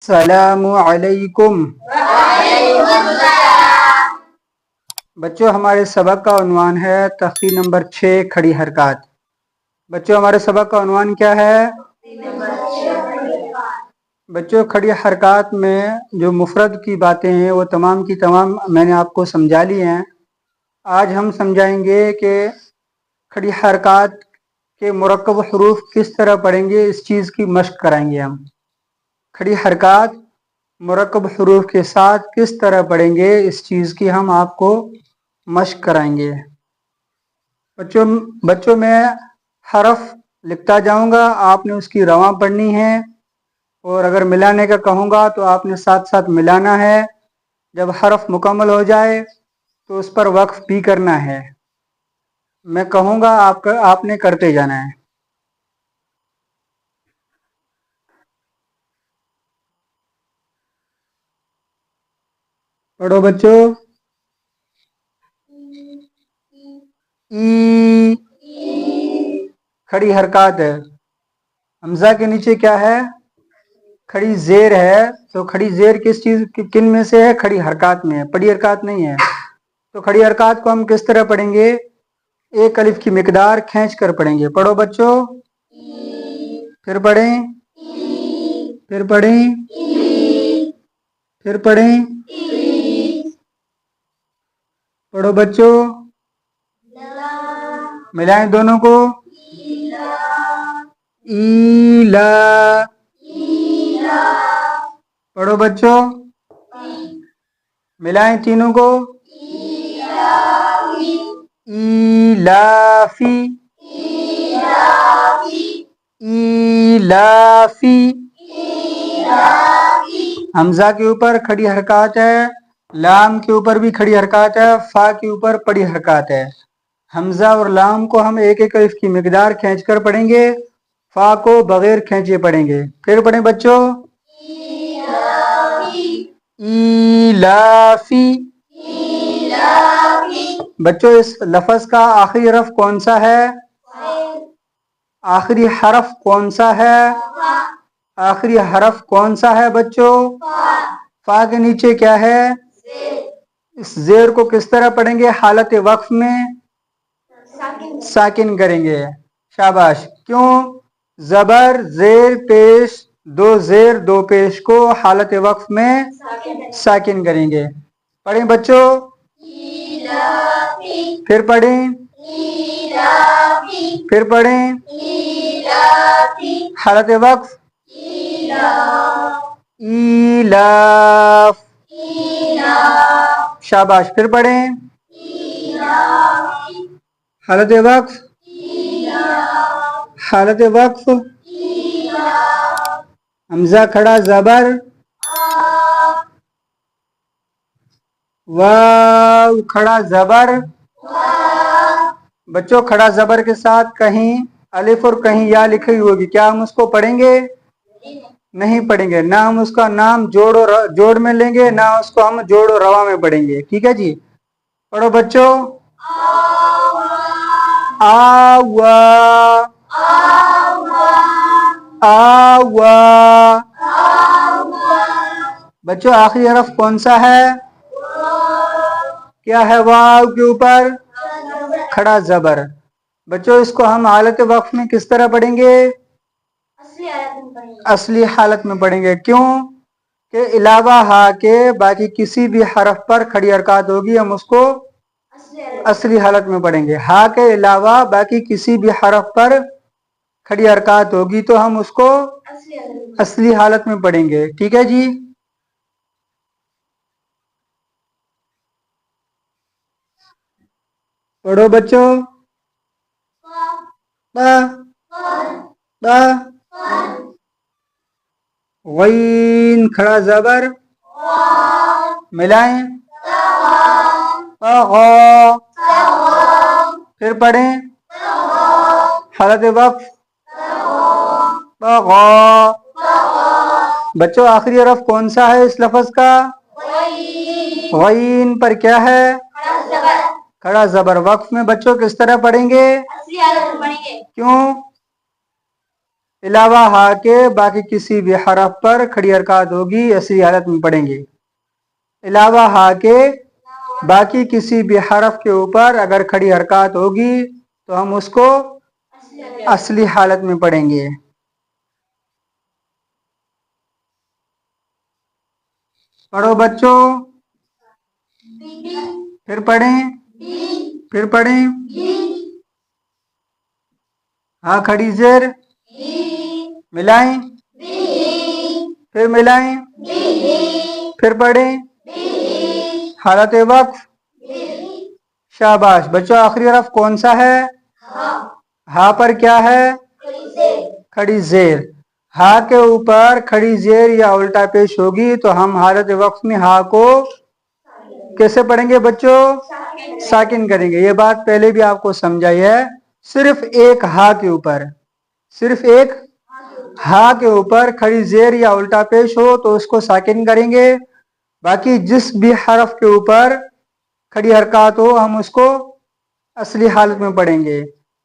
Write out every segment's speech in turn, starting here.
अस्सलामु अलैकुम। बच्चों, हमारे सबक का उन्वान है तख्ती नंबर 6 खड़ी हरकत। बच्चों, हमारे सबक का उन्वान क्या है? बच्चों, खड़ी हरकत में जो मुफरद की बातें हैं वो तमाम की तमाम मैंने आपको समझा ली हैं। आज हम समझाएंगे कि खड़ी हरकत के मुरक्कब हरूफ किस तरह पढ़ेंगे, इस चीज़ की मश्क कराएंगे हम। खड़ी हरकत मुरक्कब हरूफ के साथ किस तरह पढ़ेंगे, इस चीज़ की हम आपको मश्क कराएंगे। बच्चों मैं हरफ लिखता जाऊंगा, आपने उसकी रवां पढ़नी है और अगर मिलाने का कहूँगा तो आपने साथ साथ मिलाना है। जब हरफ मुकम्मल हो जाए तो उस पर वक्फ भी करना है। मैं कहूँगा आपने करते जाना है। पढ़ो बच्चों। ई खड़ी हरकत है। हमजा के नीचे क्या है? खड़ी जेर है। तो खड़ी जेर किस चीज किन में से है? खड़ी हरकत में है, पड़ी हरकत नहीं है। तो खड़ी हरकत को हम किस तरह पढ़ेंगे? एक अलिफ की मिकदार खींच कर पढ़ेंगे। पढ़ो बच्चों। फिर पढ़ें, फिर पढ़ें, फिर पढ़ें। पढ़ो बच्चों। मिलाएं दोनों को। ईला। पढ़ो बच्चों। मिलाएं तीनों को। ईलाफी। ईलाफी। हमजा के ऊपर खड़ी हरकत है, लाम के ऊपर भी खड़ी हरकत है, फा के ऊपर पड़ी हरकत है। हमजा और लाम को हम एक एक अलिफ की मिकदार खींचकर पढ़ेंगे, फा को बगैर खींचे पढ़ेंगे। फिर पढ़ें बच्चों। ईलाफी। बच्चों, इस लफ्ज का आखिरी हरफ कौन सा है? आखिरी हरफ कौन सा है? आखिरी हरफ कौन सा है बच्चों? फा के नीचे क्या है? इस जेर को किस तरह पढ़ेंगे? हालत वक्फ में साकिन करेंगे। शाबाश। क्यों? जबर जेर पेश, दो जेर दो पेश को हालत वक्फ में साकिन करेंगे। पढ़ें बच्चों। फिर पढ़ें, फिर पढ़ें। हालत वक्फ ईलाफ। शाबाश। फिर पढ़ें। हालत वक्फ, हालत वक्फ। हमजा खड़ा जबर, वाव खड़ा जबर। बच्चों, खड़ा जबर के साथ कहीं अलिफ और कहीं या लिखी होगी, क्या हम उसको पढ़ेंगे? नहीं पढ़ेंगे। ना हम उसका नाम जोड़ में लेंगे, ना उसको हम जोड़ और रवा में पढ़ेंगे। ठीक है जी। पढ़ो बच्चों। आवा। आवा। बच्चों, आखिरी हरफ कौन सा है? क्या है? वाव के ऊपर खड़ा जबर। बच्चों, इसको हम हालत वक्फ में किस तरह पढ़ेंगे? असली हालत में पढ़ेंगे। क्यों? के अलावा हा के बाकी किसी भी हरफ पर खड़ी हरकत होगी, हम उसको असली हालत में पढ़ेंगे। हा के अलावा बाकी किसी भी हरफ पर खड़ी हरकत होगी तो हम उसको असली हालत में पढ़ेंगे। ठीक है जी। पढ़ो बच्चों। बा, बा, गईन खड़ा जबर, मिलाएं। फिर पढ़ें। हालत वक्फ बच्चों, आखिरी हरफ कौन सा है इस लफ्ज का? गईन पर क्या है? खड़ा जबर। वक्फ में बच्चों किस तरह पढ़ेंगे? क्यों? अलावा हा के बाकी किसी भी हरफ पर खड़ी हरकत होगी असली हालत में पढ़ेंगे। अलावा हा के बाकी किसी भी हरफ के ऊपर अगर खड़ी हरकत होगी तो हम उसको असली हालत में पढ़ेंगे। पढ़ो बच्चों, फिर पढ़ें, फिर पढ़ें। हाँ खड़ी जेर मिलाएं, फिर मिलाएं, फिर पढ़ें। हालत वक्फ, शाबाश बच्चों। आखिरी हरफ कौन सा है? हा पर क्या है? खड़ी जेर। हा के ऊपर खड़ी जेर या उल्टा पेश होगी तो हम हालत वक्फ में हा को कैसे पढ़ेंगे बच्चों? साकिन करेंगे। ये बात पहले भी आपको समझाई है। सिर्फ एक हा के ऊपर, सिर्फ एक हा के ऊपर खड़ी जेर या उल्टा पेश हो तो उसको साकिन करेंगे। बाकी जिस भी हरफ के ऊपर खड़ी हरकत हो हम उसको असली हालत में पढ़ेंगे।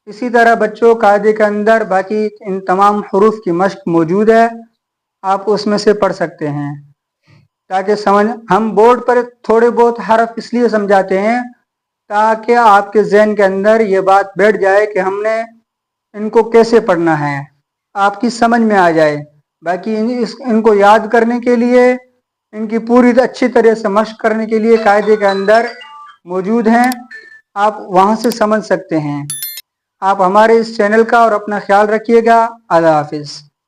इसी तरह बच्चों कायदे के अंदर बाकी इन तमाम हरूफ की मश्क मौजूद है, आप उसमें से पढ़ सकते हैं ताकि समझ। हम बोर्ड पर थोड़े बहुत हरफ इसलिए समझाते हैं ताकि आपके जहन के अंदर ये बात बैठ जाए कि हमने इनको कैसे पढ़ना है, आपकी समझ में आ जाए। बाकी इनको याद करने के लिए, इनकी पूरी अच्छी तरह से मश्क करने के लिए कायदे के अंदर मौजूद हैं, आप वहां से समझ सकते हैं। आप हमारे इस चैनल का और अपना ख्याल रखिएगा। अल्लाह हाफिज़।